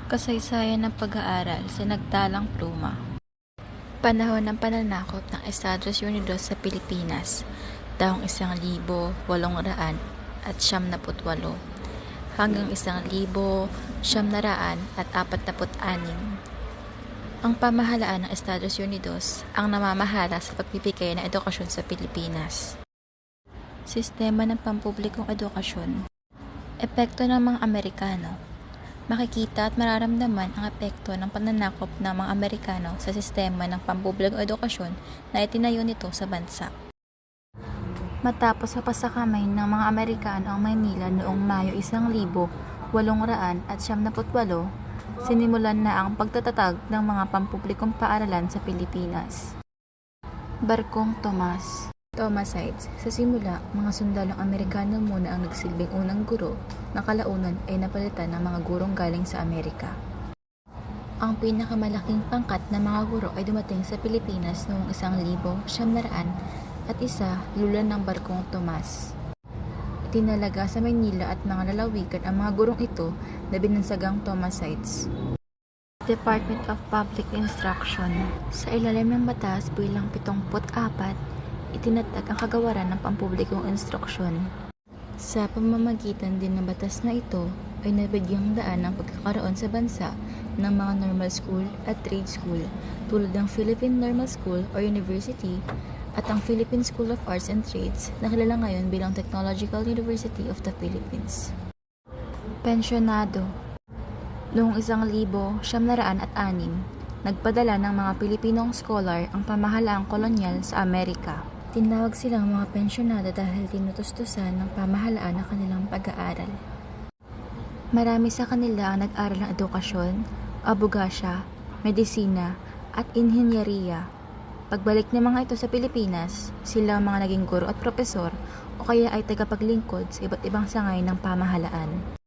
Kasaysayan ng pag-aaral sa nagdalang pluma. Panahon ng pananakop ng Estados Unidos sa Pilipinas, taong 1800 hanggang 1946. Ang pamahalaan ng Estados Unidos ang namamahala sa pagbibigay ng edukasyon sa Pilipinas. Sistema ng pampublikong edukasyon. Epekto ng mga Amerikano. Makikita at mararamdaman ang epekto ng pananakop ng mga Amerikano sa sistema ng pampublikong edukasyon na itinayo nito sa bansa. Matapos mapasakamay ng mga Amerikano ang Maynila noong Mayo 1878, sinimulan na ang pagtatatag ng mga pampublikong paaralan sa Pilipinas. Barkong Tomasites. Sa simula, mga sundalong Amerikano muna ang nagsilbing unang guro na kalaunan ay napalitan ng mga gurong galing sa Amerika. Ang pinakamalaking pangkat ng mga guro ay dumating sa Pilipinas noong 1901, lulan ng Barkong Tomas. Itinalaga sa Maynila at mga lalawigan ang mga gurong ito na binansagang Tomasites. Department of Public Instruction. Sa ilalim ng batas bilang 74, itinatag ang kagawaran ng pampublikong instruksyon. Sa pamamagitan din ng batas na ito ay nabigyang daan ang pagkakaroon sa bansa ng mga normal school at trade school tulad ng Philippine Normal School or University at ang Philippine School of Arts and Trades na kilala ngayon bilang Technological University of the Philippines. Pensyonado. Noong 1906, nagpadala ng mga Pilipinong scholar ang pamahalaang kolonyal sa Amerika. Tinawag silang mga pensyonado dahil tinutustusan ng pamahalaan ang kanilang pag-aaral. Marami sa kanila ang nag-aral ng edukasyon, abogasya, medisina, at inhinyeriya. Pagbalik ng mga ito sa Pilipinas, sila ang mga naging guro at propesor o kaya ay tagapaglingkod sa iba't ibang sangay ng pamahalaan.